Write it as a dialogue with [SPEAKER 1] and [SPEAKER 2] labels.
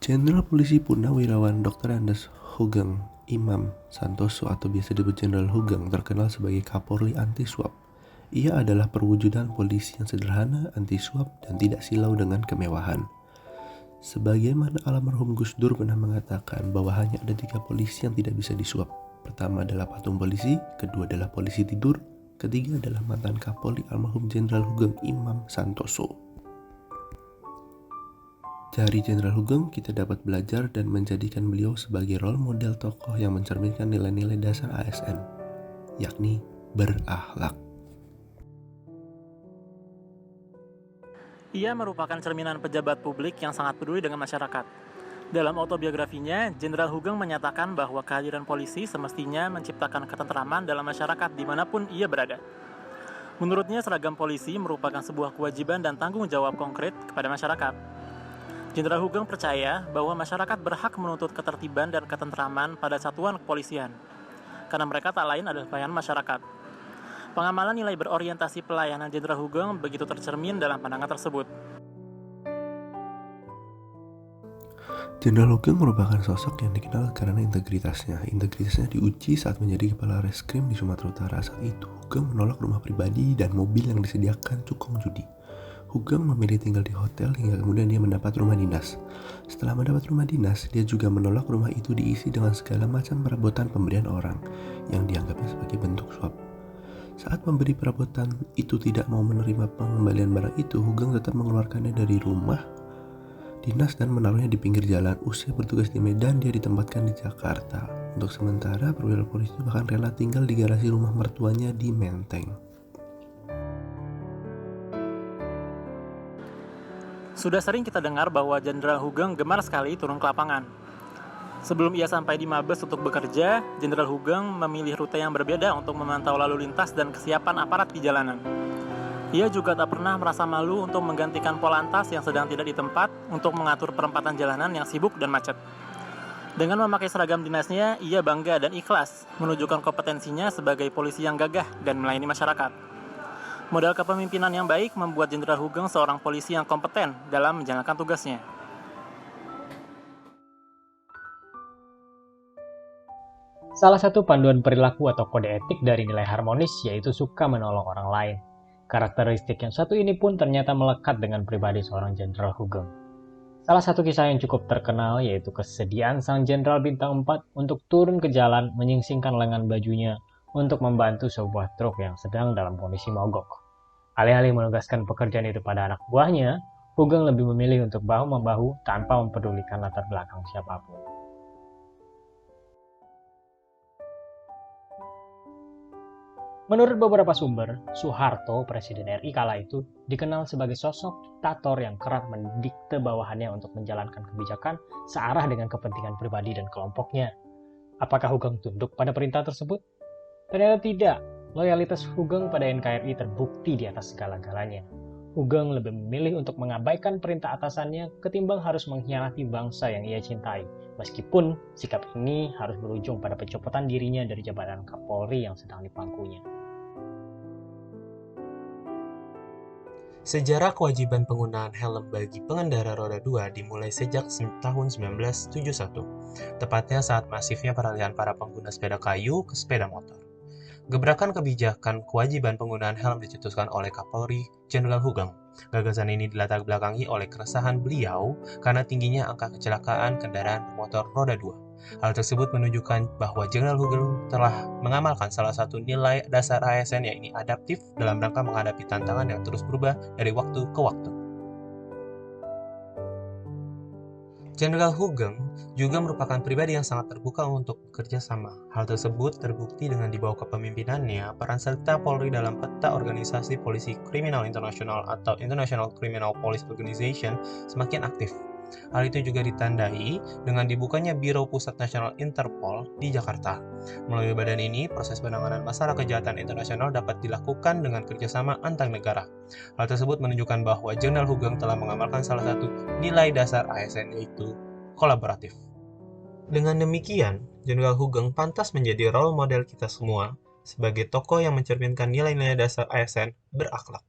[SPEAKER 1] Jenderal Polisi Purnawirawan Dr. Andes Hugeng Imam Santoso atau biasa disebut Jenderal Hugeng terkenal sebagai Kapolri anti suap. Ia adalah perwujudan polisi yang sederhana, anti suap, dan tidak silau dengan kemewahan. Sebagaimana almarhum Gus Dur pernah mengatakan bahwa hanya ada 3 polisi yang tidak bisa disuap. Pertama adalah patung polisi, kedua adalah polisi tidur, ketiga adalah mantan Kapolri almarhum Jenderal Hugeng Imam Santoso. Dari Jenderal Hugeng kita dapat belajar dan menjadikan beliau sebagai role model tokoh yang mencerminkan nilai-nilai dasar ASN, yakni berakhlak.
[SPEAKER 2] Ia merupakan cerminan pejabat publik yang sangat peduli dengan masyarakat. Dalam autobiografinya, Jenderal Hugeng menyatakan bahwa kehadiran polisi semestinya menciptakan ketentraman dalam masyarakat dimanapun ia berada. Menurutnya, seragam polisi merupakan sebuah kewajiban dan tanggung jawab konkret kepada masyarakat. Jenderal Hugeng percaya bahwa masyarakat berhak menuntut ketertiban dan ketentraman pada satuan kepolisian, karena mereka tak lain adalah pelayan masyarakat. Pengamalan nilai berorientasi pelayanan Jenderal Hugeng begitu tercermin dalam pandangan tersebut.
[SPEAKER 1] Jenderal Hugeng merupakan sosok yang dikenal karena integritasnya. Integritasnya diuji saat menjadi kepala reskrim di Sumatera Utara. Saat itu, Hugeng menolak rumah pribadi dan mobil yang disediakan cukong judi. Hugeng memilih tinggal di hotel hingga kemudian dia mendapat rumah dinas. Setelah mendapat rumah dinas, dia juga menolak rumah itu diisi dengan segala macam perabotan pemberian orang yang dianggapnya sebagai bentuk suap. Saat pemberi perabotan itu tidak mau menerima pengembalian barang itu, Hugeng tetap mengeluarkannya dari rumah dinas dan menaruhnya di pinggir jalan. Usai bertugas di Medan, dia ditempatkan di Jakarta. Untuk sementara, perwira polisi bahkan rela tinggal di garasi rumah mertuanya di Menteng.
[SPEAKER 2] Sudah sering kita dengar bahwa Jenderal Hugeng gemar sekali turun ke lapangan. Sebelum ia sampai di Mabes untuk bekerja, Jenderal Hugeng memilih rute yang berbeda untuk memantau lalu lintas dan kesiapan aparat di jalanan. Ia juga tak pernah merasa malu untuk menggantikan Polantas yang sedang tidak di tempat untuk mengatur perempatan jalanan yang sibuk dan macet. Dengan memakai seragam dinasnya, ia bangga dan ikhlas menunjukkan kompetensinya sebagai polisi yang gagah dan melayani masyarakat. Modal kepemimpinan yang baik membuat Jenderal Hugeng seorang polisi yang kompeten dalam menjalankan tugasnya.
[SPEAKER 3] Salah satu panduan perilaku atau kode etik dari nilai harmonis yaitu suka menolong orang lain. Karakteristik yang satu ini pun ternyata melekat dengan pribadi seorang Jenderal Hugeng. Salah satu kisah yang cukup terkenal yaitu kesediaan sang Jenderal Bintang 4 untuk turun ke jalan menyingsingkan lengan bajunya untuk membantu sebuah truk yang sedang dalam kondisi mogok. Alih-alih menugaskan pekerjaan itu pada anak buahnya, Hugeng lebih memilih untuk bahu-membahu tanpa mempedulikan latar belakang siapapun. Menurut beberapa sumber, Soeharto, Presiden RI kala itu, dikenal sebagai sosok diktator yang kerap mendikte bawahannya untuk menjalankan kebijakan searah dengan kepentingan pribadi dan kelompoknya. Apakah Hugeng tunduk pada perintah tersebut? Ternyata tidak. Loyalitas Hugeng pada NKRI terbukti di atas segala-galanya. Hugeng lebih memilih untuk mengabaikan perintah atasannya ketimbang harus mengkhianati bangsa yang ia cintai, meskipun sikap ini harus berujung pada pencopotan dirinya dari jabatan Kapolri yang sedang dipangkunya.
[SPEAKER 4] Sejarah kewajiban penggunaan helm bagi pengendara roda 2 dimulai sejak tahun 1971, tepatnya saat masifnya peralihan para pengguna sepeda kayu ke sepeda motor. Gebrakan kebijakan kewajiban penggunaan helm dicetuskan oleh Kapolri Jenderal Hugeng. Gagasan ini dilatar belakangi oleh keresahan beliau karena tingginya angka kecelakaan kendaraan bermotor roda 2. Hal tersebut menunjukkan bahwa Jenderal Hugeng telah mengamalkan salah satu nilai dasar ASN yakni adaptif dalam rangka menghadapi tantangan yang terus berubah dari waktu ke waktu. Jenderal Hugeng juga merupakan pribadi yang sangat terbuka untuk bekerja sama. Hal tersebut terbukti dengan di bawah kepemimpinannya, peran serta Polri dalam peta organisasi polisi kriminal internasional atau International Criminal Police Organization semakin aktif. Hal itu juga ditandai dengan dibukanya Biro Pusat Nasional Interpol di Jakarta. Melalui badan ini, proses penanganan masalah kejahatan internasional dapat dilakukan dengan kerjasama antar negara. Hal tersebut menunjukkan bahwa Jenderal Hugeng telah mengamalkan salah satu nilai dasar ASN yaitu kolaboratif. Dengan demikian, Jenderal Hugeng pantas menjadi role model kita semua sebagai tokoh yang mencerminkan nilai-nilai dasar ASN berakhlak.